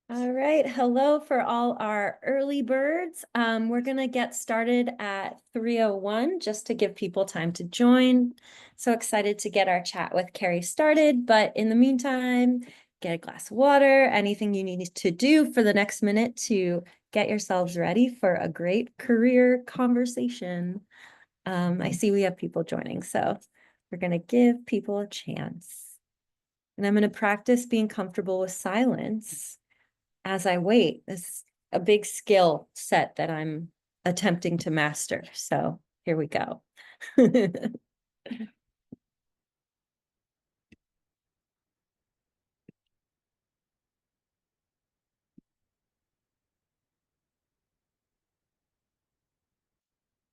All right, hello for all our early birds. We're going to get started at 3:01 just to give people time to join. So excited to get our chat with Kerry started, but in the meantime, get a glass of water, anything you need to do for the next minute to get yourselves ready for a great career conversation. I see we have people joining, so we're going to give people a chance. And I'm going to practice being comfortable with silence as I wait. This is a big skill set that I'm attempting to master. So here we go.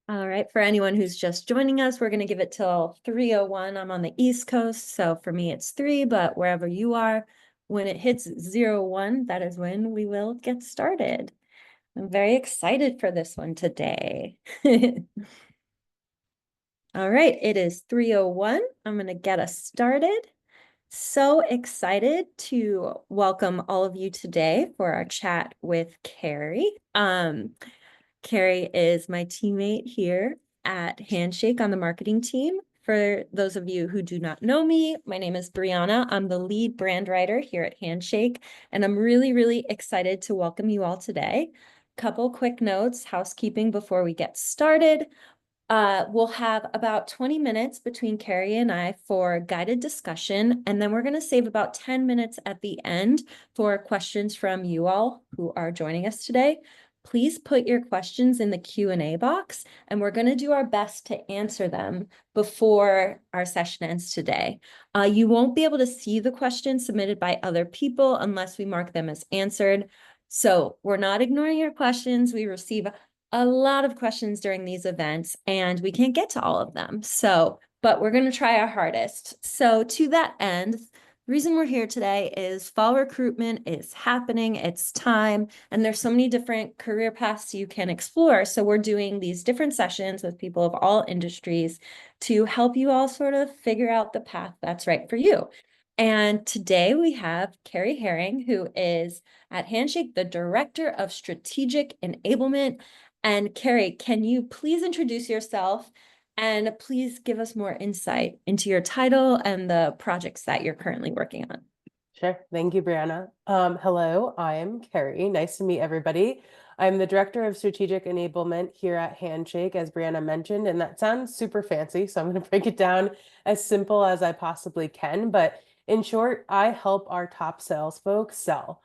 All right, for anyone who's just joining us, we're going to give it till 3:01. I'm on the East Coast, so for me it's 3, but wherever you are, when it hits 01, that is when we will get started. I'm very excited for this one today. All right, it is 3:01. I'm going to get us started. So excited to welcome all of you today for our chat with Kerry. Kerry is my teammate here at Handshake on the marketing team. For those of you who do not know me, my name is Brianna. I'm the lead brand writer here at Handshake, and I'm really, really excited to welcome you all today. Couple quick notes, housekeeping before we get started. We'll have about 20 minutes between Kerry and I for guided discussion, and then we're going to save about 10 minutes at the end for questions from you all who are joining us today. Please put your questions in the Q&A box, and we're going to do our best to answer them before our session ends today. You won't be able to see the questions submitted by other people unless we mark them as answered. So we're not ignoring your questions. We receive a lot of questions during these events, and we can't get to all of them. But we're going to try our hardest. So to that end, the reason we're here today is fall recruitment is happening. It's time, and there's so many different career paths you can explore. So we're doing these different sessions with people of all industries to help you all sort of figure out the path that's right for you. And today we have Kerry Haring, who is at Handshake, the Director of Strategic Enablement. And Kerry, can you please introduce yourself and please give us more insight into your title and the projects that you're currently working on? Sure. Thank you, Brianna. Hello, I am Kerry. Nice to meet everybody. I'm the Director of Strategic Enablement here at Handshake, as Brianna mentioned, and that sounds super fancy, so I'm going to break it down as simple as I possibly can. But in short, I help our top sales folks sell.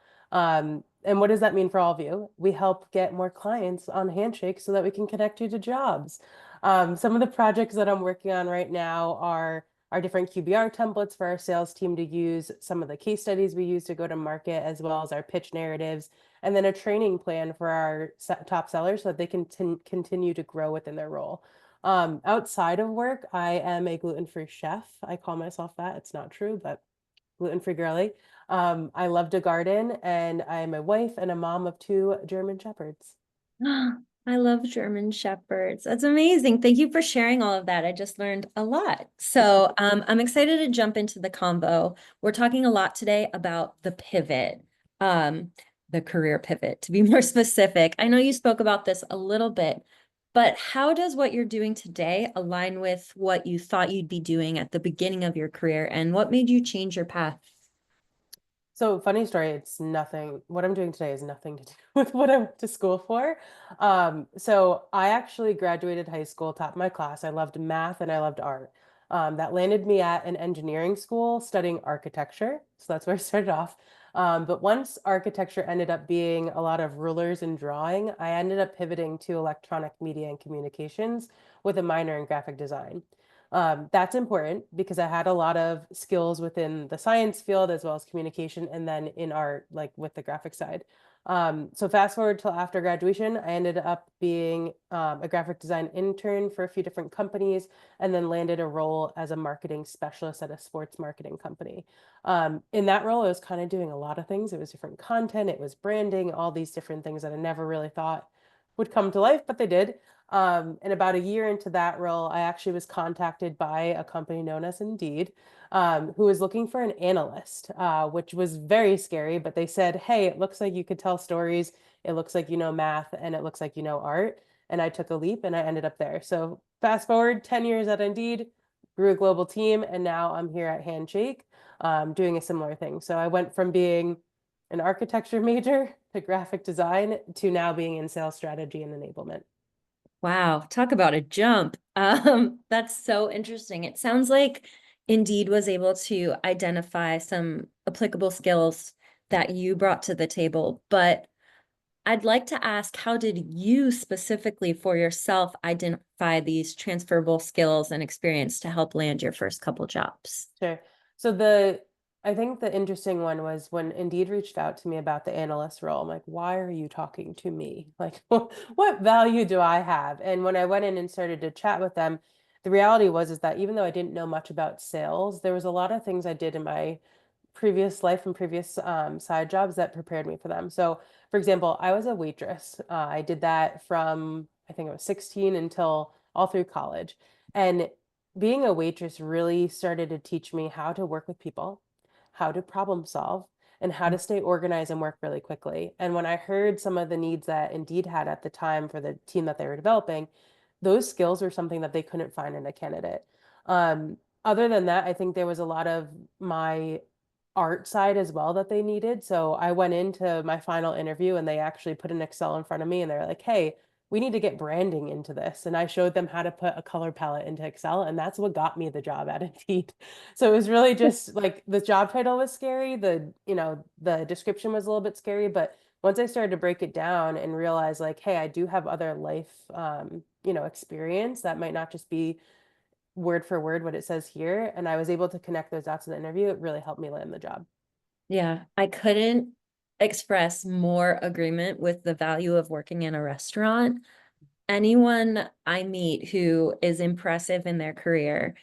And what does that mean for all of you? We help get more clients on Handshake so that we can connect you to jobs. Some of the projects that I'm working on right now are our different QBR templates for our sales team to use, some of the case studies we use to go to market, as well as our pitch narratives, and then a training plan for our top sellers so that they can continue to grow within their role. Outside of work, I am a gluten-free chef. I call myself that. It's not true, but gluten-free girly. I love to garden, and I'm a wife and a mom of 2 German Shepherds. I love German Shepherds. That's amazing. Thank you for sharing all of that. I just learned a lot. So I'm excited to jump into the combo. We're talking a lot today about the pivot, the career pivot, to be more specific. I know you spoke about this a little bit, but how does what you're doing today align with what you thought you'd be doing at the beginning of your career, and what made you change your path? So funny story, it's nothing, what I'm doing today is nothing to do with what I went to school for. So I actually graduated high school, top of my class. I loved math and I loved art. That landed me at an engineering school studying architecture. So that's where I started off. But once architecture ended up being a lot of rulers and drawing, I ended up pivoting to electronic media and communications with a minor in graphic design. That's important because I had a lot of skills within the science field as well as communication, and then in art, like with the graphic side. So fast forward till after graduation, I ended up being a graphic design intern for a few different companies, and then landed a role as a marketing specialist at a sports marketing company. In that role, I was kind of doing a lot of things. It was different content, it was branding, all these different things that I never really thought would come to life, but they did. And about a year into that role, I actually was contacted by a company known as Indeed, who was looking for an analyst, which was very scary. But they said, "Hey, it looks like you could tell stories. It looks like you know math, and it looks like you know art." And I took a leap, and I ended up there. So fast forward 10 years at Indeed, grew a global team, and now I'm here at Handshake, doing a similar thing. So I went from being an architecture major to graphic design to now being in sales strategy and enablement. Wow, talk about a jump. That's so interesting. It sounds like Indeed was able to identify some applicable skills that you brought to the table, but I'd like to ask, how did you specifically for yourself identify these transferable skills and experience to help land your first couple jobs? Sure. So I think the interesting one was when Indeed reached out to me about the analyst role. I'm like, why are you talking to me? Like, what value do I have? And when I went in and started to chat with them, the reality was is that even though I didn't know much about sales, there was a lot of things I did in my previous life and previous side jobs that prepared me for them. So, for example, I was a waitress. I did that from I think I was 16 until all through college. And being a waitress really started to teach me how to work with people, how to problem solve, and how to stay organized and work really quickly. And when I heard some of the needs that Indeed had at the time for the team that they were developing, those skills were something that they couldn't find in a candidate. Other than that, I think there was a lot of my art side as well that they needed. So I went into my final interview and they actually put an Excel in front of me and they're like, "Hey, we need to get branding into this." And I showed them how to put a color palette into Excel, and that's what got me the job at Indeed. So it was really just like the job title was scary, the description was a little bit scary, but once I started to break it down and realize like, hey, I do have other life experience that might not just be word for word what it says here, and I was able to connect those dots in the interview, it really helped me land the job. Yeah, I couldn't express more agreement with the value of working in a restaurant. Anyone I meet who is impressive in their career,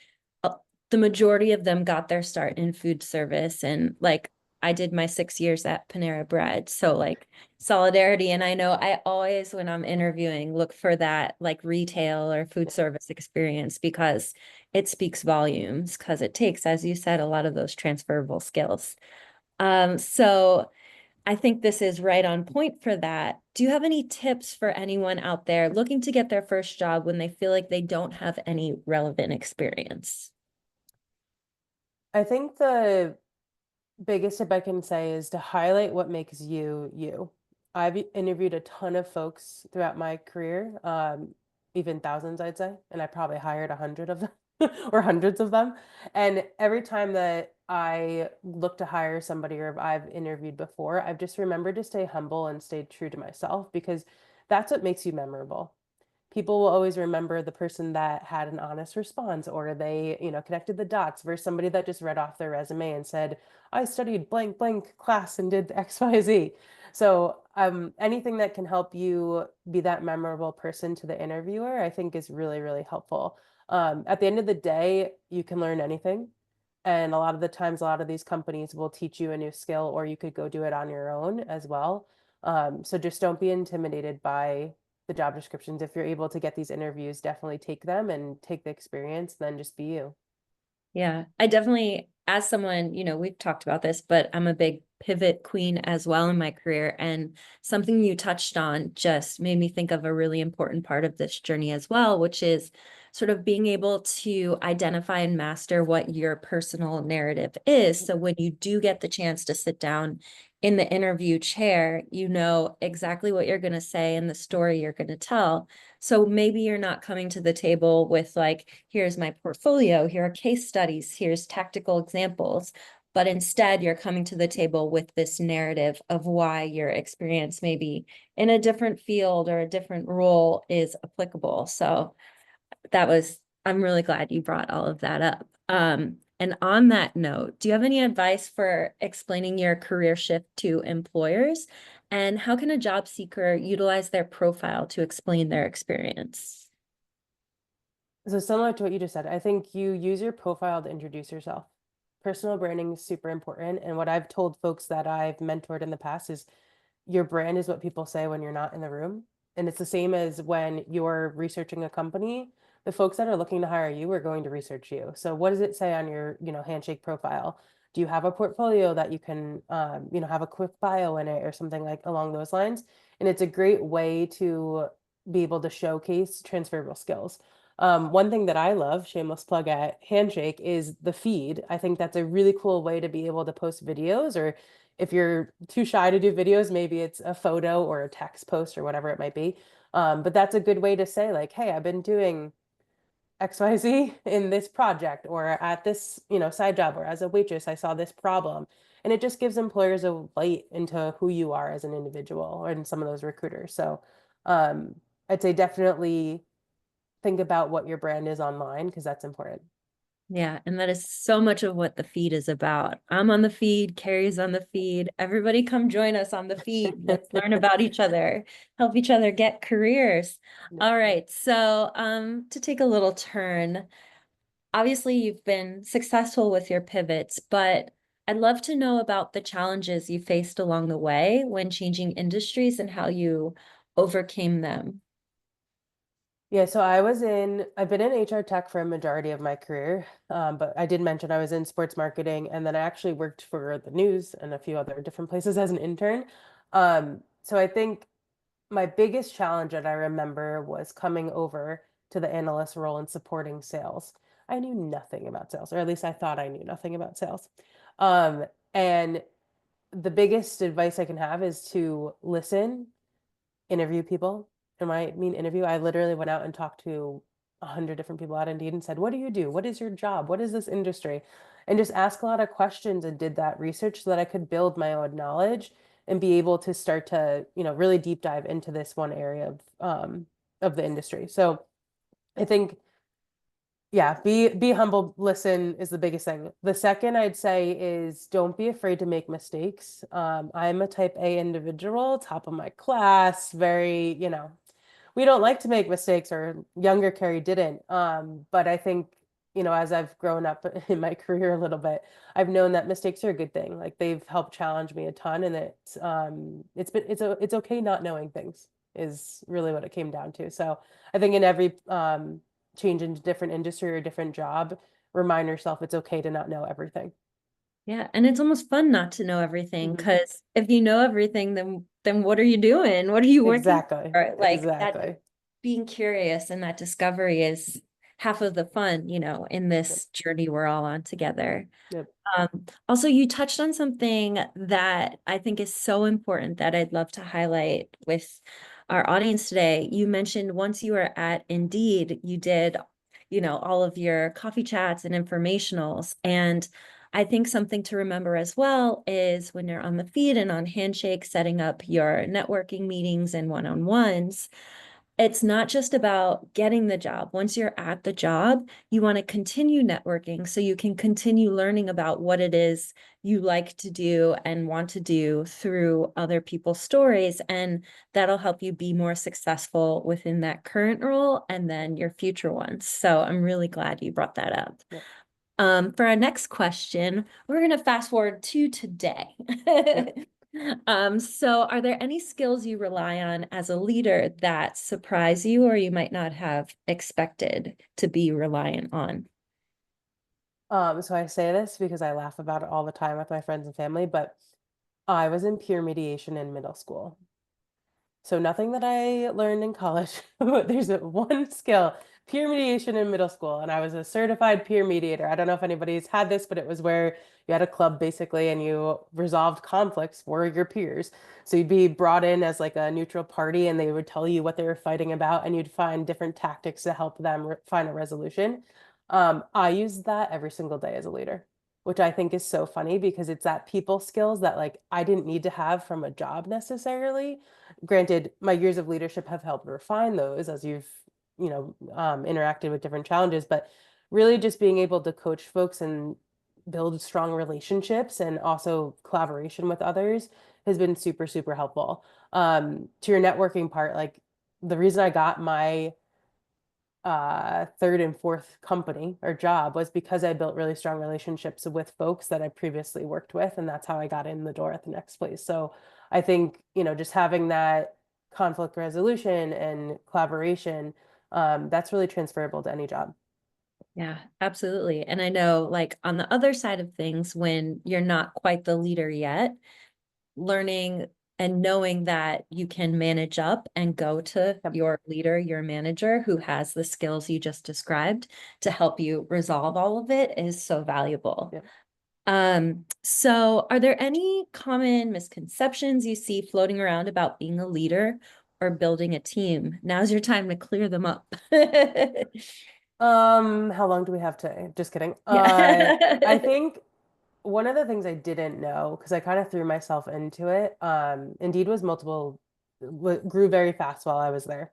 uh, the majority of them got their start in food service. And like I did my 6 years at Panera Bread. So like solidarity. And I know I always, when I'm interviewing, look for that like retail or food service experience because it speaks volumes, because it takes, as you said, a lot of those transferable skills. So I think this is right on point for that. Do you have any tips for anyone out there looking to get their first job when they feel like they don't have any relevant experience? I think the biggest tip I can say is to highlight what makes you you. I've interviewed a ton of folks throughout my career, even thousands, I'd say, and I probably hired 100 of them or hundreds of them. And every time that I look to hire somebody or I've interviewed before, I've just remembered to stay humble and stay true to myself because that's what makes you memorable. People will always remember the person that had an honest response or they, connected the dots versus somebody that just read off their resume and said, I studied blank blank class and did XYZ. So anything that can help you be that memorable person to the interviewer, I think is really, really helpful. At the end of the day, you can learn anything. And a lot of the times, a lot of these companies will teach you a new skill, or you could go do it on your own as well. So just don't be intimidated by the job descriptions. If you're able to get these interviews, definitely take them and take the experience, then just be you. Yeah, I definitely, as someone, we've talked about this, but I'm a big pivot queen as well in my career. And something you touched on just made me think of a really important part of this journey as well, which is sort of being able to identify and master what your personal narrative is. So when you do get the chance to sit down in the interview chair, you know exactly what you're going to say and the story you're going to tell. So maybe you're not coming to the table with like, here's my portfolio, here are case studies, here's tactical examples, but instead you're coming to the table with this narrative of why your experience maybe in a different field or a different role is applicable. So I'm really glad you brought all of that up. And on that note, do you have any advice for explaining your career shift to employers? And how can a job seeker utilize their profile to explain their experience? So similar to what you just said, I think you use your profile to introduce yourself. Personal branding is super important. And what I've told folks that I've mentored in the past is your brand is what people say when you're not in the room. And it's the same as when you're researching a company, the folks that are looking to hire you are going to research you. So what does it say on your, Handshake profile? Do you have a portfolio that you can, have a quick bio in it or something like along those lines? And it's a great way to be able to showcase transferable skills. One thing that I love, shameless plug at Handshake, is the feed. I think that's a really cool way to be able to post videos, or if you're too shy to do videos, maybe it's a photo or a text post or whatever it might be. But that's a good way to say like, hey, I've been doing XYZ in this project or at this, side job, or as a waitress, I saw this problem. And it just gives employers a light into who you are as an individual or in some of those recruiters. So I'd say definitely think about what your brand is online because that's important. Yeah, and that is so much of what the feed is about. I'm on the feed, Carrie's on the feed. Everybody come join us on the feed. Let's learn about each other, help each other get careers. All right, so to take a little turn, obviously you've been successful with your pivots, but I'd love to know about the challenges you faced along the way when changing industries and how you overcame them. Yeah, so I've been in HR tech for a majority of my career, but I did mention I was in sports marketing, and then I actually worked for the news and a few other different places as an intern. So I think my biggest challenge that I remember was coming over to the analyst role and supporting sales. I knew nothing about sales, or at least I thought I knew nothing about sales. And the biggest advice I can have is to listen, interview people. And when I mean interview, I literally went out and talked to 100 different people at Indeed and said, what do you do? What is your job? What is this industry? And just ask a lot of questions and did that research so that I could build my own knowledge and be able to start to, really deep dive into this one area of the industry. So I think, yeah, be humble, listen is the biggest thing. The second I'd say is don't be afraid to make mistakes. I'm a type A individual, top of my class, very, we don't like to make mistakes, or younger Carrie didn't. But I think, as I've grown up in my career a little bit, I've known that mistakes are a good thing. Like they've helped challenge me a ton, and it's okay not knowing things is really what it came down to. So I think in every change into different industry or different job, remind yourself it's okay to not know everything. Yeah, and it's almost fun not to know everything Mhm. because if you know everything, then what are you doing? What are you working Exactly. for? Like that Exactly. being curious and that discovery is half of the fun, in Yep. this journey we're all on together. Yep. Also, you touched on something that I think is so important that I'd love to highlight with our audience today. You mentioned once you were at Indeed, you did, all of your coffee chats and informationals. And I think something to remember as well is when you're on the feed and on Handshake, setting up your networking meetings and one-on-ones, it's not just about getting the job. Once you're at the job, you want to continue networking so you can continue learning about what it is you like to do and want to do through other people's stories. And that'll help you be more successful within that current role and then your future ones. So I'm really glad you brought that up. Yep. For our next question, we're going to fast forward to today. Yep. So are there any skills you rely on as a leader that surprise you or you might not have expected to be reliant on? So I say this because I laugh about it all the time with my friends and family, but I was in peer mediation in middle school. So nothing that I learned in college, but there's one skill, peer mediation in middle school. And I was a certified peer mediator. I don't know if anybody's had this, but it was where you had a club basically and you resolved conflicts for your peers. So you'd be brought in as like a neutral party and they would tell you what they were fighting about and you'd find different tactics to help them find a resolution. I use that every single day as a leader, which I think is so funny because it's that people skills that like I didn't need to have from a job necessarily. Granted, my years of leadership have helped refine those as you've, interacted with different challenges, but really just being able to coach folks and build strong relationships and also collaboration with others has been super, super helpful. To your networking part, like the reason I got my third and fourth company or job was because I built really strong relationships with folks that I previously worked with, and that's how I got in the door at the next place. So I think, just having that conflict resolution and collaboration, that's really transferable to any job. Yeah, absolutely. And I know, like, on the other side of things, when you're not quite the leader yet, learning and knowing that you can manage up and go to Yep. your leader, your manager who has the skills you just described to help you resolve all of it is so valuable. Yep. So are there any common misconceptions you see floating around about being a leader or building a team? Now's your time to clear them up. How long do we have today? Just kidding. I Yeah. think one of the things I didn't know, because I kind of threw myself into it, Indeed was grew very fast while I was there.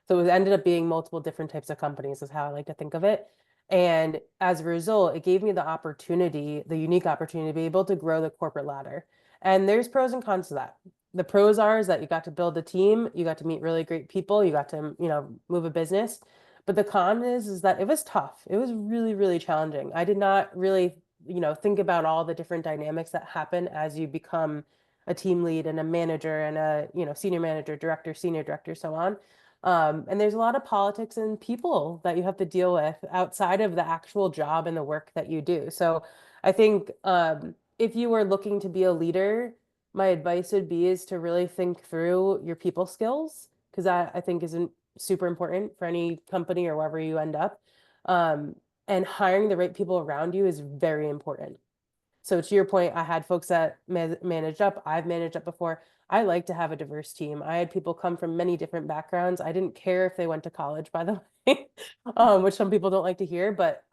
So it ended up being multiple different types of companies, is how I like to think of it. And as a result, it gave me the opportunity, the unique opportunity to be able to grow the corporate ladder. And there's pros and cons to that. The pros are is that you got to build a team, you got to meet really great people, you got to, move a business. But the con is that it was tough. It was really, really challenging. I did not really think about all the different dynamics that happen as you become a team lead and a manager and a, senior manager, director, senior director, so on. And there's a lot of politics and people that you have to deal with outside of the actual job and the work that you do. So I think if you were looking to be a leader, my advice would be is to really think through your people skills, because that I think isn't super important for any company or wherever you end up. Um, and hiring the right people around you is very important. So to your point, I had folks that managed up. I've managed up before. I like to have a diverse team. I had people come from many different backgrounds. I didn't care if they went to college, by the way, which some people don't like to hear, but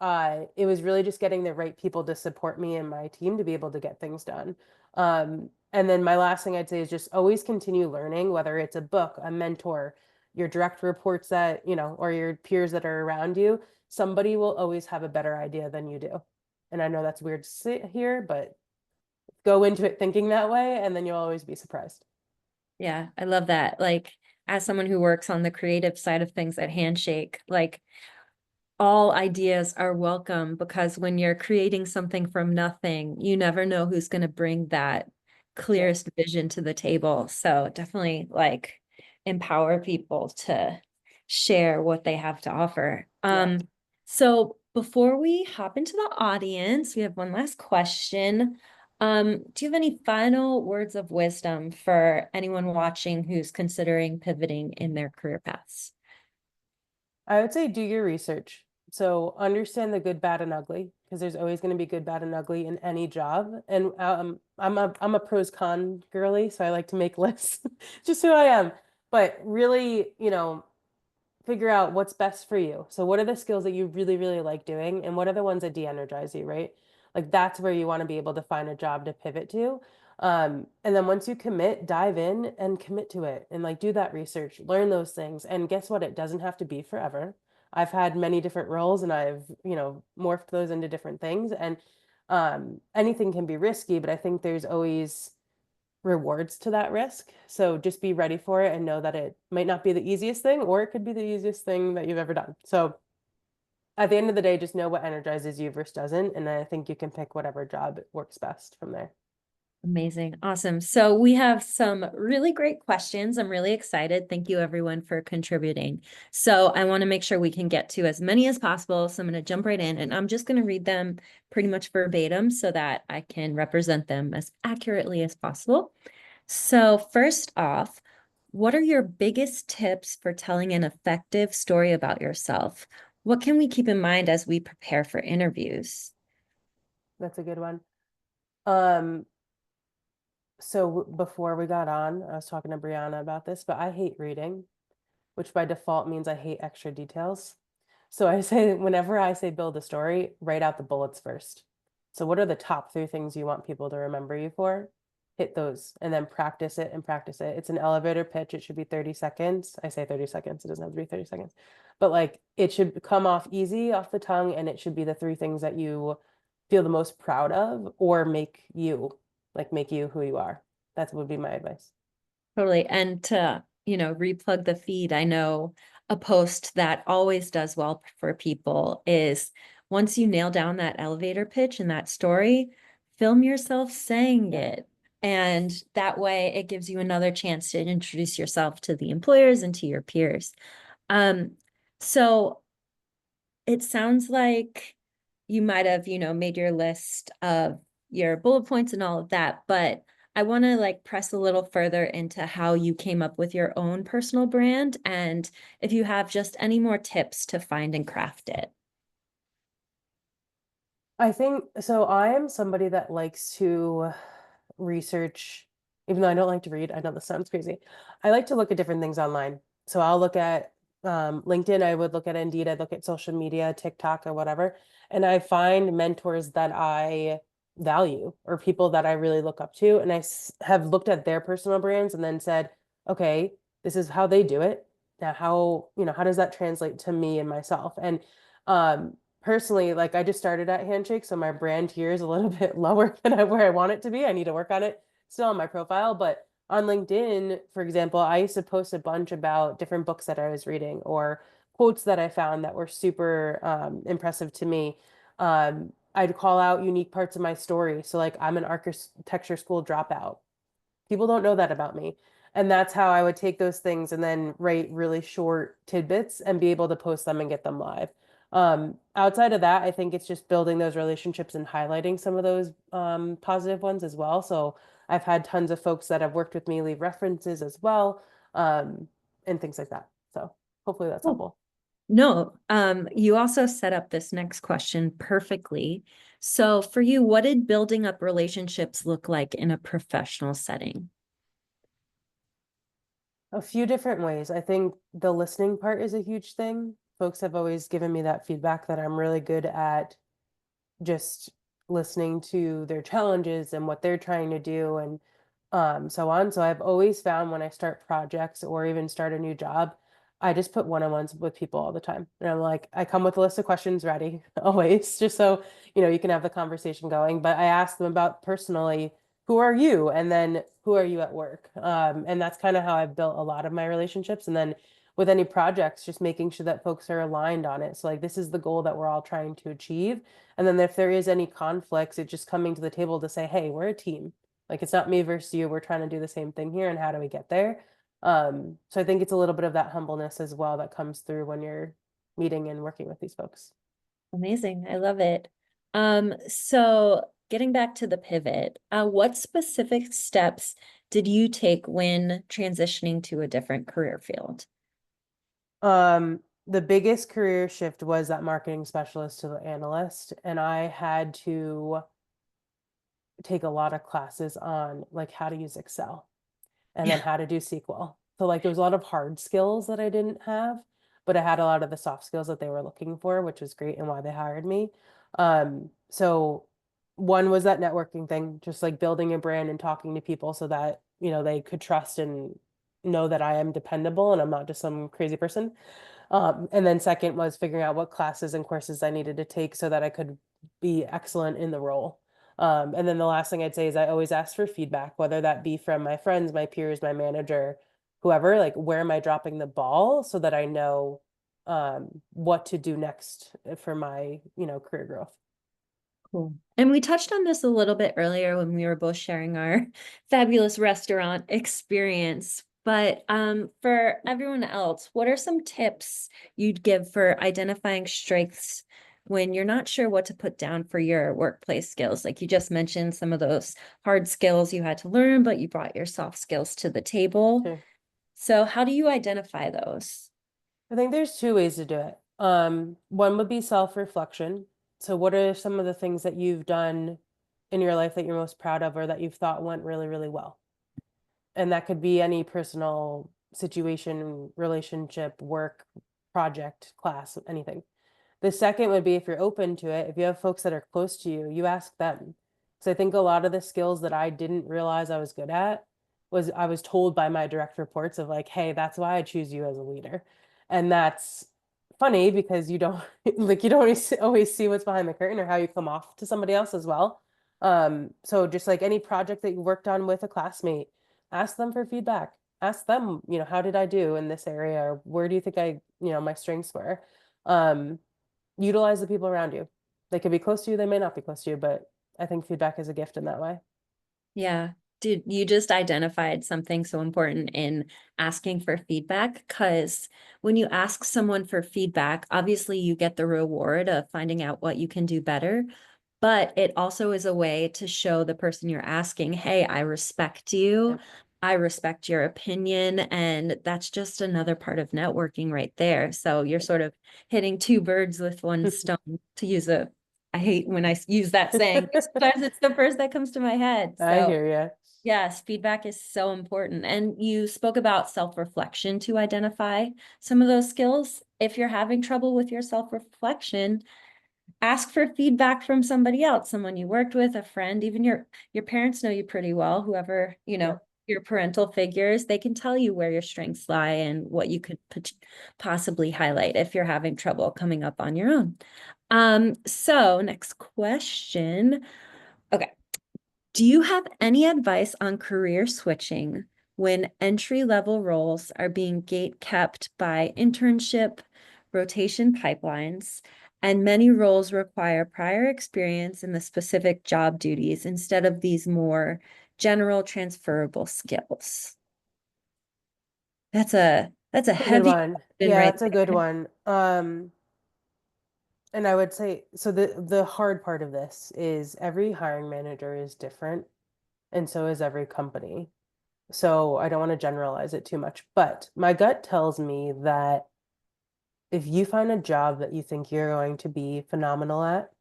it was really just getting the right people to support me and my team to be able to get things done. And then my last thing I'd say is just always continue learning, whether it's a book, a mentor, your direct reports that, or your peers that are around you. Somebody will always have a better idea than you do. And I know that's weird to sit here, but go into it thinking that way, and then you'll always be surprised. Yeah, I love that. Like, as someone who works on the creative side of things at Handshake, like, all ideas are welcome because when you're creating something from nothing, you never know who's going to bring that Yeah. clearest vision to the table. So definitely like empower people to share what they have to offer. Yeah. So before we hop into the audience, we have one last question. Do you have any final words of wisdom for anyone watching who's considering pivoting in their career paths? I would say do your research. So understand the good, bad, and ugly, because there's always going to be good, bad, and ugly in any job. And I'm a pros con girly, so I like to make lists, just who I am. But really, figure out what's best for you. So what are the skills that you really, really like doing, and what are the ones that de-energize you, right? Like that's where you want to be able to find a job to pivot to. And then once you commit, dive in and commit to it and like do that research, learn those things. And guess what? It doesn't have to be forever. I've had many different roles and I've, morphed those into different things. And anything can be risky, but I think there's always rewards to that risk. So just be ready for it and know that it might not be the easiest thing, or it could be the easiest thing that you've ever done. So at the end of the day, just know what energizes you versus doesn't. And I think you can pick whatever job works best from there. Amazing. Awesome. So we have some really great questions. I'm really excited. Thank you everyone for contributing. So I want to make sure we can get to as many as possible. So I'm going to jump right in and I'm just going to read them pretty much verbatim so that I can represent them as accurately as possible. So first off, what are your biggest tips for telling an effective story about yourself? What can we keep in mind as we prepare for interviews? That's a good one. Um, so before we got on, I was talking to Brianna about this, but I hate reading, which by default means I hate extra details. So I say, whenever I say build a story, write out the bullets first. So what are the top three things you want people to remember you for? Hit those and then practice it and practice it. It's an elevator pitch. It should be 30 seconds. I say 30 seconds. It doesn't have to be 30 seconds. But like it should come off easy off the tongue, and it should be the three things that you feel the most proud of or make you who you are. That would be my advice. Totally. And to, replug the feed, I know a post that always does well for people is once you nail down that elevator pitch and that story, film yourself saying Yeah. it. And that way it gives you another chance to introduce yourself to the employers and to your peers. Um, so it sounds like you might have, made your list of your bullet points and all of that, but I want to like press a little further into how you came up with your own personal brand and if you have just any more tips to find and craft it. I think so. I am somebody that likes to research, even though I don't like to read. I know this sounds crazy. I like to look at different things online. So I'll look at LinkedIn, I would look at Indeed, I'd look at social media, TikTok, or whatever. And I find mentors that I value or people that I really look up to. And have looked at their personal brands and then said, okay, this is how they do it. Now, how does that translate to me and myself? And personally, like I just started at Handshake, so my brand here is a little bit lower than where I want it to be. I need to work on it still on my profile, but on LinkedIn, for example, I used to post a bunch about different books that I was reading or quotes that I found that were super impressive to me. I'd call out unique parts of my story. So, like, I'm an architecture school dropout. People don't know that about me. And that's how I would take those things and then write really short tidbits and be able to post them and get them live. Outside of that, I think it's just building those relationships and highlighting some of those positive ones as well. So I've had tons of folks that have worked with me leave references as well, um, and things like that. So hopefully that's Oh, helpful. no, you also set up this next question perfectly. So for you, what did building up relationships look like in a professional setting? A few different ways. I think the listening part is a huge thing. Folks have always given me that feedback that I'm really good at just listening to their challenges and what they're trying to do and so on. So I've always found when I start projects or even start a new job, I just put one-on-ones with people all the time. And I'm like, I come with a list of questions ready always, just so you can have the conversation going. But I ask them about personally, who are you? And then who are you at work? And that's kind of how I've built a lot of my relationships. And then with any projects, just making sure that folks are aligned on it. So like this is the goal that we're all trying to achieve. And then if there is any conflicts, it's just coming to the table to say, hey, we're a team. Like it's not me versus you. We're trying to do the same thing here. And how do we get there? So I think it's a little bit of that humbleness as well that comes through when you're meeting and working with these folks. Amazing. I love it. So getting back to the pivot, what specific steps did you take when transitioning to a different career field? The biggest career shift was that marketing specialist to the analyst, and I had to take a lot of classes on like how to use Excel and then Yeah. how to do SQL. So like there was a lot of hard skills that I didn't have, but I had a lot of the soft skills that they were looking for, which was great and why they hired me. So one was that networking thing, just like building a brand and talking to people so that, they could trust and know that I am dependable and I'm not just some crazy person. And then second was figuring out what classes and courses I needed to take so that I could be excellent in the role. And then the last thing I'd say is I always ask for feedback, whether that be from my friends, my peers, my manager, whoever, like where am I dropping the ball so that I know what to do next for my, career growth. Cool. And we touched on this a little bit earlier when we were both sharing our fabulous restaurant experience. But for everyone else, what are some tips you'd give for identifying strengths when you're not sure what to put down for your workplace skills? Like you just mentioned some of those hard skills you had to learn, but you brought your soft skills to the table. Sure. So how do you identify those? I think there's two ways to do it. One would be self-reflection. So what are some of the things that you've done in your life that you're most proud of or that you've thought went really, really well? And that could be any personal situation, relationship, work, project, class, anything. The second would be if you're open to it, if you have folks that are close to you, you ask them. So I think a lot of the skills that I didn't realize I was good at was I was told by my direct reports of like, hey, that's why I choose you as a leader. And that's funny because you don't like you don't always see what's behind the curtain or how you come off to somebody else as well. So just like any project that you worked on with a classmate, ask them for feedback. Ask them, how did I do in this area? Or where do you think my strengths were? Um, Utilize the people around you. They could be close to you, they may not be close to you, but I think feedback is a gift in that way. Yeah. Dude, you just identified something so important in asking for feedback, because when you ask someone for feedback, obviously you get the reward of finding out what you can do better, but it also is a way to show the person you're asking, hey, I respect you. Yep. I respect your opinion. And that's just another part of networking right there. So you're sort of hitting two birds with one stone, to use a, I hate when I use that saying, but sometimes it's the first that comes to my head. I So hear you. yes, feedback is so important. And you spoke about self-reflection to identify some of those skills. If you're having trouble with your self-reflection, ask for feedback from somebody else, someone you worked with, a friend, even your parents know you pretty well, whoever, Yep. your parental figures, they can tell you where your strengths lie and what you could possibly highlight if you're having trouble coming up on your own. So next question. Okay. Do you have any advice on career switching when entry-level roles are being gate kept by internship, rotation pipelines, and many roles require prior experience in the specific job duties instead of these more general transferable skills? That's a That's a good heavy one. question Yeah, right that's a good there. one. And I would say, so the hard part of this is every hiring manager is different, and so is every company. So I don't want to generalize it too much, but my gut tells me that if you find a job that you think you're going to be phenomenal at,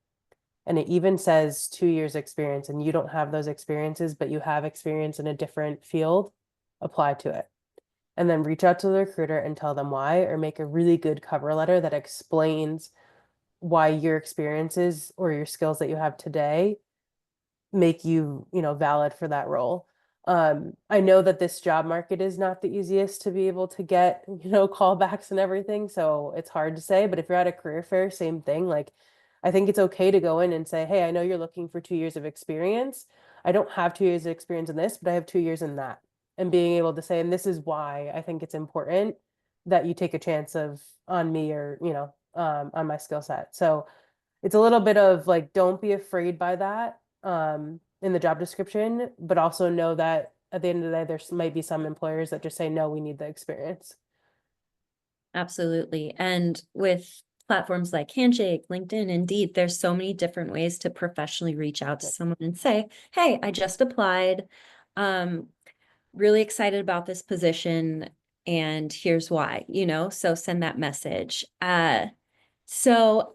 and it even says 2 years experience, and you don't have those experiences, but you have experience in a different field, apply to it. And then reach out to the recruiter and tell them why, or make a really good cover letter that explains why your experiences or your skills that you have today make you, valid for that role. I know that this job market is not the easiest to be able to get, callbacks and everything, so it's hard to say. But if you're at a career fair, same thing. Like, I think it's okay to go in and say, hey, I know you're looking for 2 years of experience. I don't have 2 years of experience in this, but I have 2 years in that. And being able to say, and this is why I think it's important that you take a chance of on me or, on my skill set. So it's a little bit of like, don't be afraid by that in the job description, but also know that at the end of the day, there might be some employers that just say, no, we need the experience. Absolutely. And with platforms like Handshake, LinkedIn, Indeed, there's so many different ways to professionally reach out to Yep. someone and say, hey, I just applied. Um, really excited about this position, and here's why, so send that message. So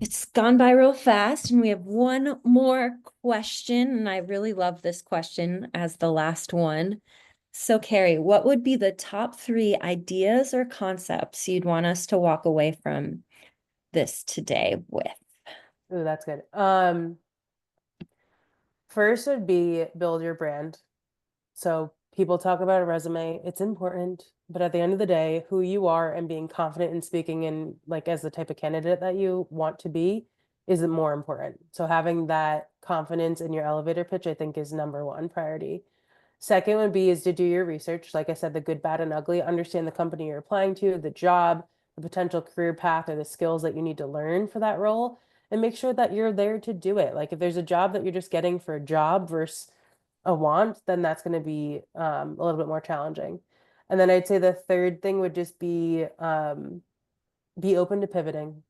it's gone by real fast, and we have one more question, and I really love this question as the last one. So, Kerry, what would be the top three ideas or concepts you'd want us to walk away from this today with? Ooh, that's good. First would be build your brand. So people talk about a resume, it's important, but at the end of the day, who you are and being confident in speaking in like as the type of candidate that you want to be is more important. So having that confidence in your elevator pitch, I think is number one priority. Second would be is to do your research. Like I said, the good, bad, and ugly, understand the company you're applying to, the job, the potential career path, or the skills that you need to learn for that role, and make sure that you're there to do it. Like if there's a job that you're just getting for a job versus a want, then that's going to be a little bit more challenging. And then I'd say the third thing would just be open to pivoting.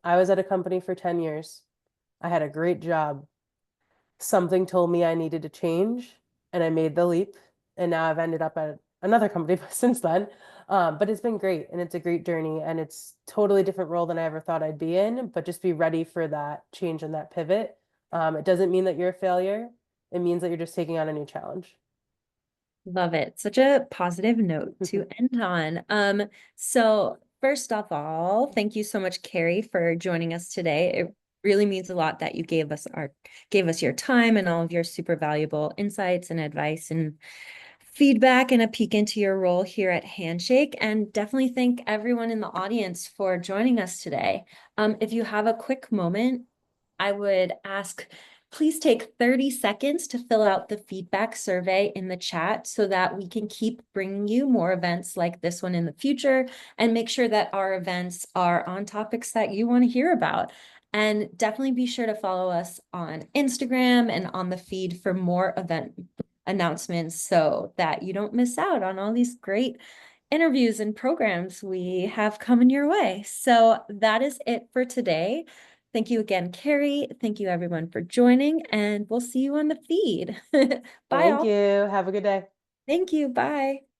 I was at a company for 10 years. I had a great job. Something told me I needed to change, and I made the leap. And now I've ended up at another company since then. But it's been great, and it's a great journey, and it's totally different role than I ever thought I'd be in. But just be ready for that change and that pivot. It doesn't mean that you're a failure. It means that you're just taking on a new challenge. Love it. Such a positive note to end on. So first of all, thank you so much, Kerry, for joining us today. It really means a lot that you gave us your time and all of your super valuable insights and advice and feedback and a peek into your role here at Handshake. And definitely thank everyone in the audience for joining us today. If you have a quick moment, I would ask, please take 30 seconds to fill out the feedback survey in the chat so that we can keep bringing you more events like this one in the future and make sure that our events are on topics that you want to hear about. And definitely be sure to follow us on Instagram and on the feed for more event announcements so that you don't miss out on all these great interviews and programs we have coming your way. So that is it for today. Thank you again, Kerry. Thank you everyone for joining, and we'll see you on the feed. Bye Thank all. you. Have a good day. Thank you. Bye.